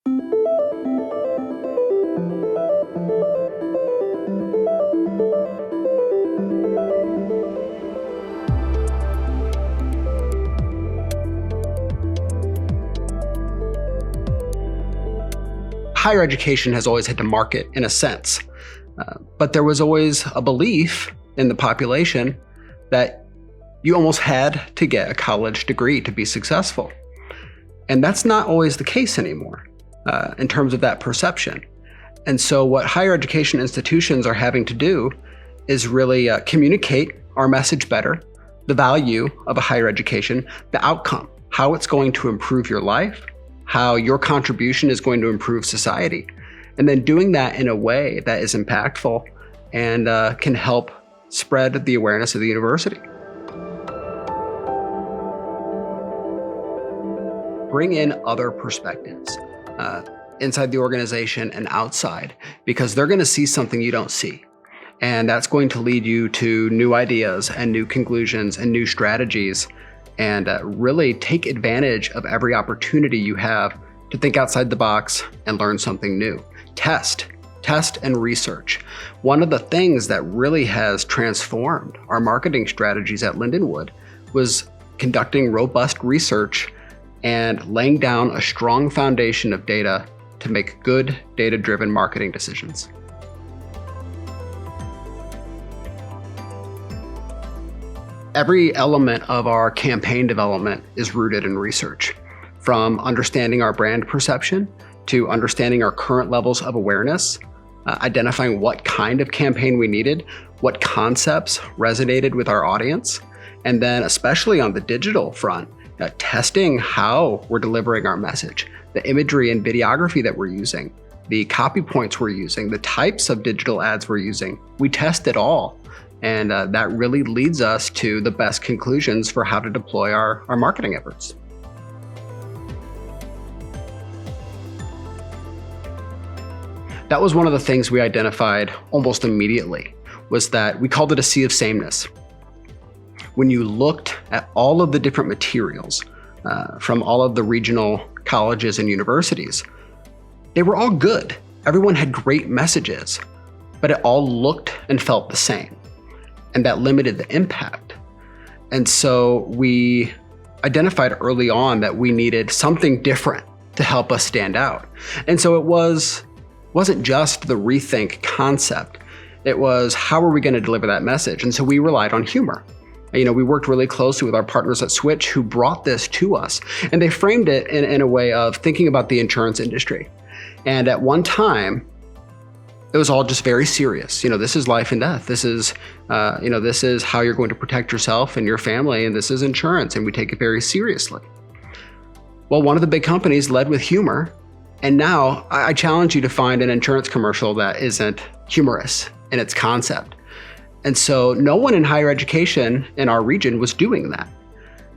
Higher education has always had to market in a sense, but there was always a belief in the population that you almost had to get a college degree to be successful. And that's not always the case anymore in terms of that perception. And so what higher education institutions are having to do is really communicate our message better, the value of a higher education, the outcome, how it's going to improve your life, how your contribution is going to improve society, and then doing that in a way that is impactful and can help spread the awareness of the university. Bring in other perspectives inside the organization and outside, because they're going to see something you don't see. And that's going to lead you to new ideas and new conclusions and new strategies, and really take advantage of every opportunity you have to think outside the box and learn something new. Test and research. One of the things that really has transformed our marketing strategies at Lindenwood was conducting robust research and laying down a strong foundation of data to make good data-driven marketing decisions. Every element of our campaign development is rooted in research, from understanding our brand perception to understanding our current levels of awareness, identifying what kind of campaign we needed, what concepts resonated with our audience, and then especially on the digital front, testing how we're delivering our message, the imagery and videography that we're using, the copy points we're using, the types of digital ads we're using. We test it all. And that really leads us to the best conclusions for how to deploy our marketing efforts. That was one of the things we identified almost immediately, was that we called it a sea of sameness. When you looked at all of the different materials from all of the regional colleges and universities, they were all good. Everyone had great messages, but it all looked and felt the same. And that limited the impact. And so we identified early on that we needed something different to help us stand out. And so it wasn't just the rethink concept. It was, how are we going to deliver that message? And so we relied on humor. We worked really closely with our partners at Switch who brought this to us. And they framed it in a way of thinking about the insurance industry. And at one time, it was all just very serious. This is life and death. This is how you're going to protect yourself and your family, and this is insurance, and we take it very seriously. Well, one of the big companies led with humor, and now I challenge you to find an insurance commercial that isn't humorous in its concept. And so no one in higher education in our region was doing that.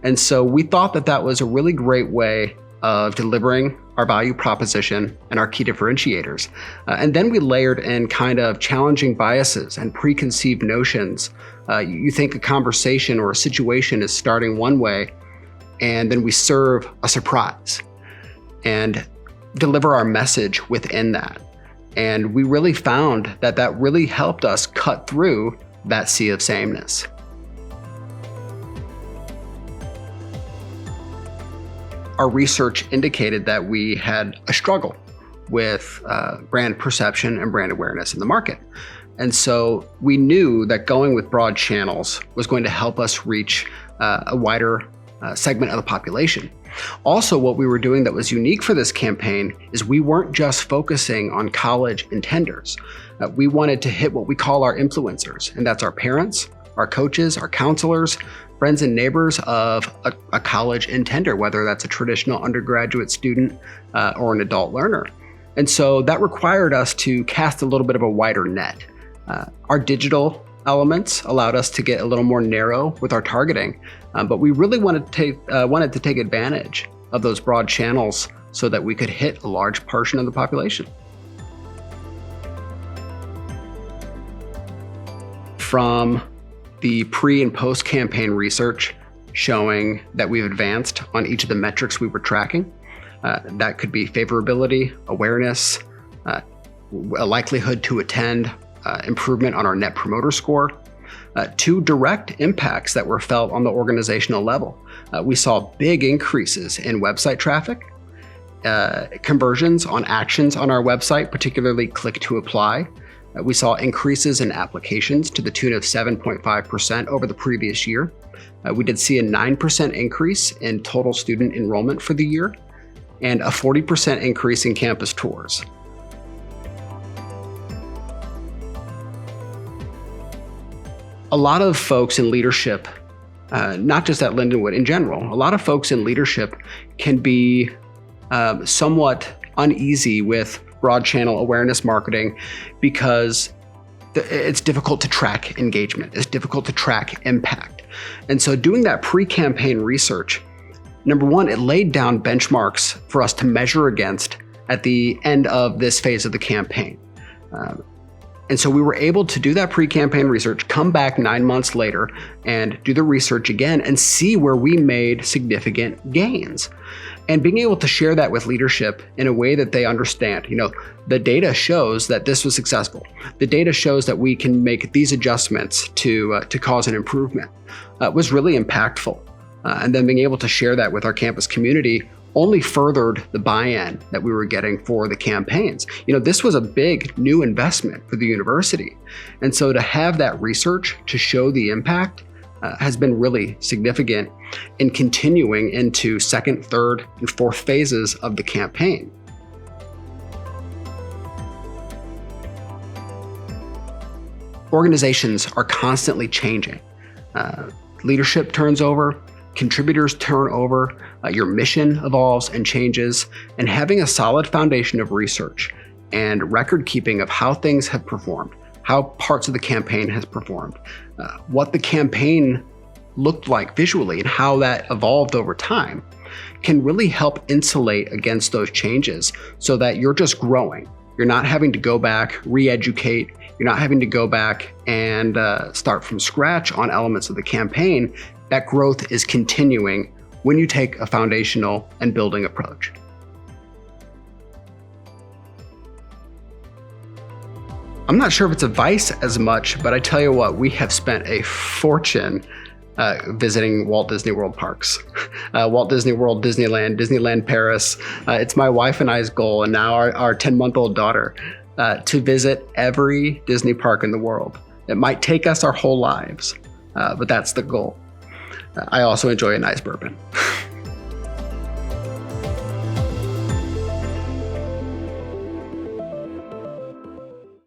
And so we thought that that was a really great way of delivering our value proposition and our key differentiators. And then we layered in kind of challenging biases and preconceived notions. You think a conversation or a situation is starting one way, and then we serve a surprise and deliver our message within that. And we really found that that really helped us cut through that sea of sameness. Our research indicated that we had a struggle with brand perception and brand awareness in the market. And so we knew that going with broad channels was going to help us reach a wider segment of the population. Also, what we were doing that was unique for this campaign is we weren't just focusing on college intenders. We wanted to hit what we call our influencers, and that's our parents, our coaches, our counselors, friends and neighbors of a college intender, whether that's a traditional undergraduate student or an adult learner. And so that required us to cast a little bit of a wider net. Our digital elements allowed us to get a little more narrow with our targeting, but we really wanted to take advantage of those broad channels so that we could hit a large portion of the population. From the pre and post campaign research showing that we've advanced on each of the metrics we were tracking, That could be favorability, awareness, a likelihood to attend, improvement on our Net Promoter Score. Two direct impacts that were felt on the organizational level. We saw big increases in website traffic, conversions on actions on our website, particularly click to apply. We saw increases in applications to the tune of 7.5% over the previous year. We did see a 9% increase in total student enrollment for the year and a 40% increase in campus tours. A lot of folks in leadership, not just at Lindenwood in general, a lot of folks in leadership can be somewhat uneasy with broad channel awareness marketing because it's difficult to track engagement. It's difficult to track impact. And so doing that pre-campaign research, number one, it laid down benchmarks for us to measure against at the end of this phase of the campaign. And so we were able to do that pre-campaign research, come back 9 months later and do the research again and see where we made significant gains. And being able to share that with leadership in a way that they understand. The data shows that this was successful. The data shows that we can make these adjustments to cause an improvement was really impactful. And then being able to share that with our campus community only furthered the buy-in that we were getting for the campaigns. This was a big new investment for the university. And so to have that research to show the impact has been really significant in continuing into second, third, and fourth phases of the campaign. Organizations are constantly changing. Leadership turns over, contributors turn over, your mission evolves and changes, and having a solid foundation of research and record keeping of how things have performed, how parts of the campaign has performed, what the campaign looked like visually and how that evolved over time can really help insulate against those changes so that you're just growing. You're not having to go back, re-educate. You're not having to go back and start from scratch on elements of the campaign. That growth is continuing when you take a foundational and building approach. I'm not sure if it's advice as much, but I tell you what, we have spent a fortune visiting Walt Disney World parks. Walt Disney World, Disneyland, Disneyland Paris. It's my wife and I's goal, and now our 10-month-old daughter, to visit every Disney park in the world. It might take us our whole lives, but that's the goal. I also enjoy a nice bourbon.